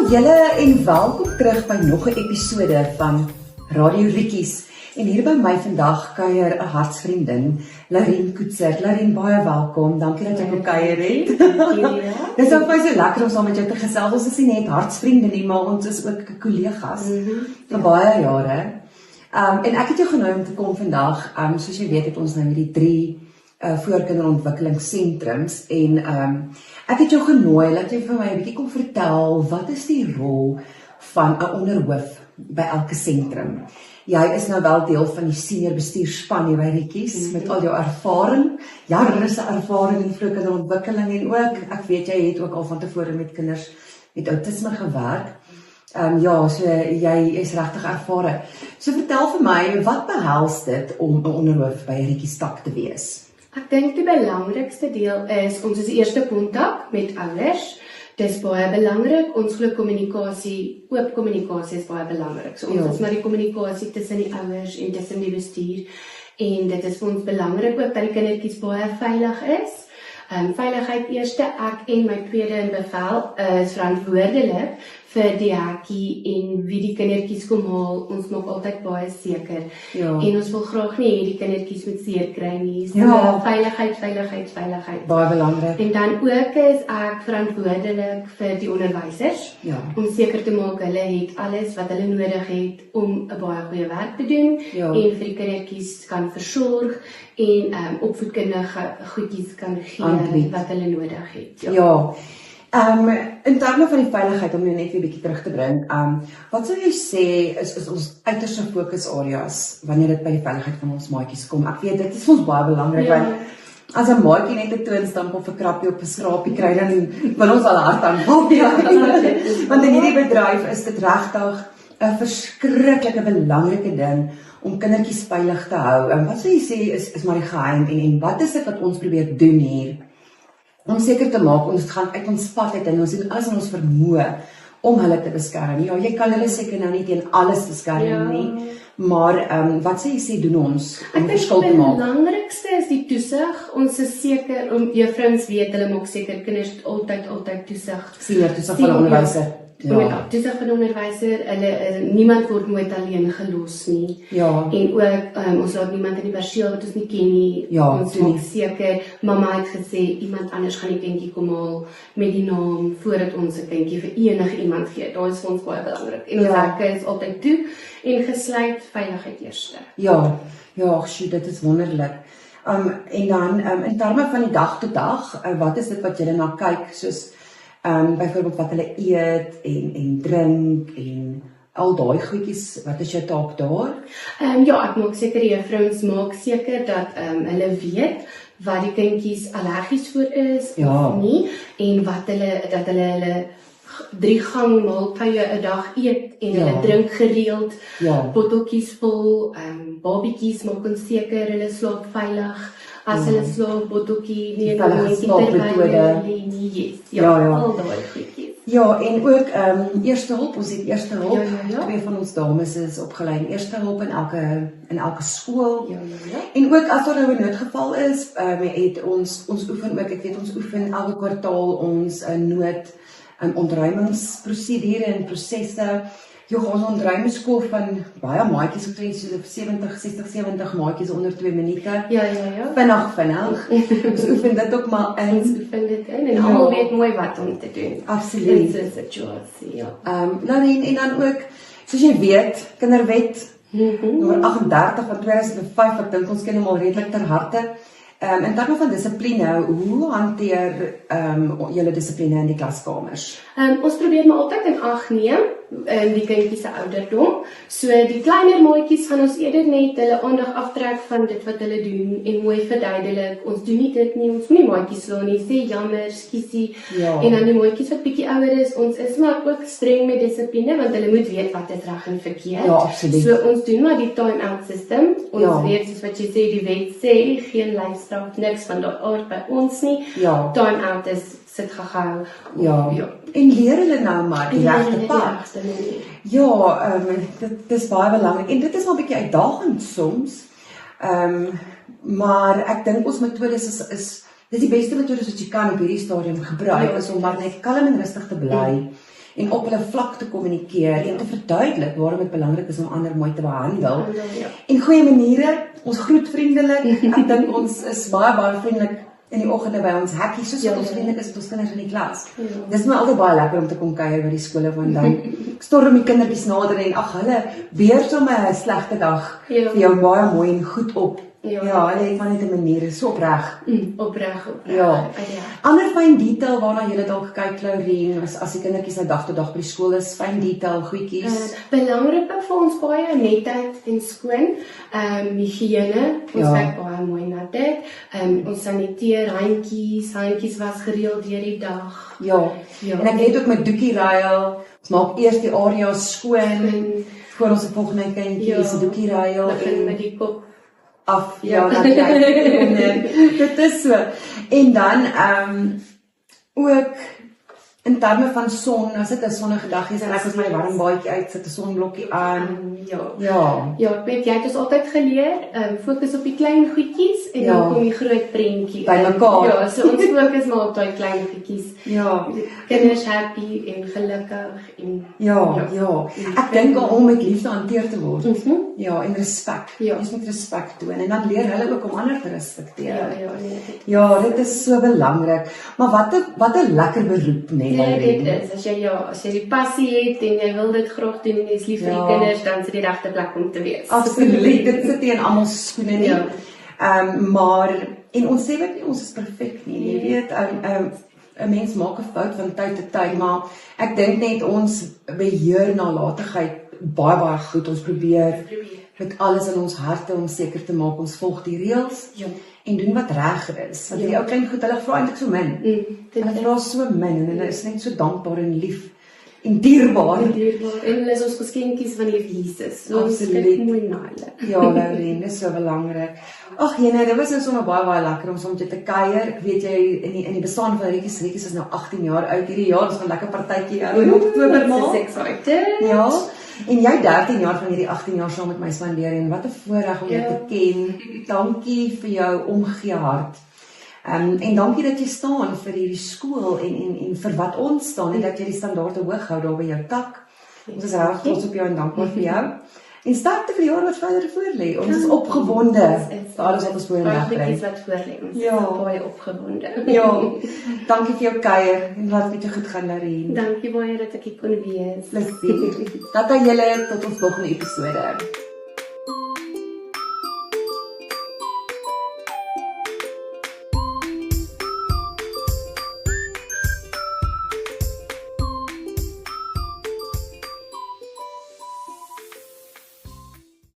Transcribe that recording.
julle en welkom terug by nog 'n episode van Radio Rikkies. En hier by my vandag kuier 'n hartsvriendin, Larien Koetser. Larien, baie welkom. Dankie dat jy kom kuier het. Dis ook baie so lekker om saam met jou te gesels. Ons is nie net hartsvriende nie, maar ons is ook kollegas van baie jare. En ek het jou genooi om te kom vandag. Soos jy weet het ons nou hierdie 3 voorkinderontwikkelingssentrums en ek het jou genooi dat jy vir my 'n bietjie kom vertel wat is die rol van 'n onderhoof by elke sentrum. Jy is nou wel deel van die senior bestuurspan hier by Rikkies met al jou ervaring, jare se ervaring in vroegkinderontwikkeling en ook ek weet jy het ook al van tevore met kinders met outisme gewerk. So jy is regtig ervare. So vertel vir my, wat behels dit om 'n onderhoof by 'n Rikkies tak te wees? Ek dink die belangrikste deel is, ons is die eerste kontak met ouers. Dis baie belangrik, ons glo kommunikasie, oop kommunikasie is baie belangrik. So ons is maar die kommunikasie tussen die ouers en tussen die bestuur. En dit is vir ons belangrik ook dat die kindertjies baie veilig is. Veiligheid eerste, ek en my tweede in bevel is verantwoordelik vir die hekkie en wie die kindertjies kom haal. Ons maak altyd baie seker. En ons wil graag nie hê die kindertjies moet seer kry nie. So veiligheid. Baie belangrik. En dan ook is ek verantwoordelik vir die onderwysers. Om seker te maak hulle het alles wat hulle nodig het om 'n baie goeie werk te doen. En vir die kindertjies kan versorg en opvoedkundige goedjies kan gee wat hulle nodig het. In terme van die veiligheid, om jou net weer 'n bietjie terug te bring, wat sou jy sê is ons uiterste fokusareas wanneer dit by die veiligheid van ons maatjies kom? Ek weet dit is vir ons baie belangrik want as 'n maatjie net 'n toonstamp of 'n krappie op 'n skrapie kry, dan wil ons al hard aanval. Want in hierdie bedryf is dit regtig 'n verskriklike belangrike ding om kindertjies veilig te hou. Wat sou jy sê is maar die geheim en wat is dit wat ons probeer doen hier? Om seker te maak, ons gaan uit ons pad uit en ons doen alles in ons vermoë om hulle te beskerm. Jy kan hulle seker nou nie teen alles beskerm nie, maar wat sê jy sê doen ons om verskil te maak? Die belangrikste is die toesig. Ons is seker, juffrouens weet, hulle maak seker kinders altyd toesig. Senior toesig van 'n onderwyser. Toesig van 'n onderwyser, niemand word nooit alleen gelos nie. En ook, ons laat niemand in die perseel wat ons nie ken nie. Ons doen seker, mamma het gesê, iemand anders gaan die kindjie kom haal met die naam, voordat ons 'n kindjie vir enige iemand gee. Daar is vir ons baie belangrik. En ons hekke is altyd toe, en gesluit, veiligheid eerste. Dit is wonderlik. En dan, in terme van die dag tot dag, wat is dit wat julle na kyk, soos byvoorbeeld wat hulle eet en drink en al daai goedjies, wat is jou taak daar? Ek maak seker die juffrouens maak seker dat hulle weet wat die kindjies allergies voor is of nie en dat hulle 3 gang maaltye 'n dag eet en hulle drink gereeld, botteltjies vol, babietjies maak ons seker hulle slaap veilig. As hulle slaap, botteltjie, nie al daai goedjies. En ook eerste hulp, ons het eerste hulp. 2 van ons dames is opgelei in eerste hulp in elke skool. En ook as daar nou 'n noodgeval is, het ons oefen ook, ek weet ons oefen elke kwartaal ons nood ontruimingsprosedure en prosesse. Ons ontruimingsskool van baie maatjies, omtrent so 60-70 maatjies onder 2 minute. Vinnig. Ons oefen dit ook maar in. Ons oefen dit in en almal weet mooi wat om te doen. Absoluut. Dit is 'n situasie, En dan ook, soos jy weet, Kinderwet nommer 38 van 2005, ek dink ons ken hom al redelik ter harte. In terme van dissipline, hoe hanteer julle dissipline in die klaskamers? Ons probeer maar altyd in ag neem die kindjies se ouderdom. So die kleiner maatjies gaan ons eerder net hulle aandag aftrek van dit wat hulle doen en mooi verduidelik. Ons doen nie dit nie, ons moet nie maatjies slaan nie, sê jammer, skiesie. En dan die maatjies wat bietjie ouer is, ons is maar ook streng met dissipline want hulle moet weet wat is reg en verkeerd. Absoluut. So ons doen maar die time-out system. Ons weet soos wat jy sê, die wet sê geen lyfstraf, niks van daardie aard by ons nie. Time-out is sit gehou. En leer hulle nou maar die regte pad. Dit is baie belangrik en dit is maar 'n bietjie uitdagend soms. Maar ek dink ons metodes is Dis die beste metode wat jy kan op hierdie stadium gebruik, is om maar net kalm en rustig te bly en op hulle vlak te kommunikeer en te verduidelik waarom dit belangrik is om ander mooi te behandel. Ja. En goeie maniere, ons groet vriendelik. Ek dink ons is baie vriendelik in die oggende by ons hekkie, soos wat ons vriendelik is met ons kinders in die klas. Dis my altyd baie lekker om te kom kuier by die skole, want dan storm die kindertjies nader en ag, hulle beer sommer 'n slegte dag vir jou baie mooi en goed op. Ja, hulle het van net 'n manier, so opreg. Opreg. Ja. Ander fyn detail waarna jy dalk kyk, Laurien, as die kindertjies nou dag tot dag by die skool is, fyn detail, goedjies. Belangrik vir ons baie netheid en skoon. Higiëne, ons kyk baie mooi na dit. Ons saniteer handjies was gereeld deur die dag. Ja. En ek weet ook met doekie ruil, ons maak eers die areas skoon voor ons volgende kindjie se doekie ruil en met die kop af, na die uit. Dit is so. En dan ook in terme van son, as dit 'n sonnige dag is en ek is my warm baadjie uit, sit 'n sonblokkie aan. Ja, ek weet jy het ons altyd geleer, fokus op die klein goedjies en dan kom die groot prentjie bymekaar. Ja, so ons fokus maar op daai klein goedjies. Ja. Kinders happy en gelukkig en Ek dink om met liefde hanteer te word. Ja, en respek. Jy moet respek toon en dan leer hulle ook om ander te respekteer. Ja, dit is so belangrik. Maar wat 'n lekker beroep, né? Nee, dit is, as jy die passie het en jy wil dit graag doen en jy is lief vir die kinders, dan is dit die regte plek om te wees. Absoluut, dit sit nie in almal se skoene nie. Maar, en ons sê nie, ons is perfek nie, jy weet, 'n mens maak 'n fout van tyd tot tyd, maar ek dink net ons beheer nalatigheid baie goed, ons probeer met alles in ons harte om seker te maak, ons volg die reëls, en doen wat reg is, want die ou klein goed, hulle vra eintlik so min, hulle vra so min, en hulle is net so dankbaar en lief, en dierbaar. En hulle is ons geskenkies van die Jesus, so ons kyk mooi na hulle. Ja, Laurien, dis so belangrik. Ag jene, dit was nou sommer baie lekker om soms te kuier. Ek weet jy, in die bestaan van Rietjies is nou 18 jaar oud hierdie jaar, ons gaan lekker partytjie hou in Oktober maand. Excited. Ja, en jy 13 jaar van hierdie 18 jaar saam met my spandeer en wat 'n voorreg om jou te ken. Dankie vir jou omgee hart. En dankie dat jy staan vir hierdie skool en vir wat ons staan en dat jy die standaarde hoog hou daar by jou tak. Ons is regtig trots op jou en dankbaar vir jou. En sterkte vir die jaar wat verder voorlê. Ons is opgewonde vir alles wat ons vorendag bring. Ons wat voorlê. Ons is baie opgewonde. Ja, dankie vir jou kuier en laat dit jou goed gaan, Laurien. Dankie baie dat ek hier kon wees. Plezier. Tata julle, tot ons volgende episode.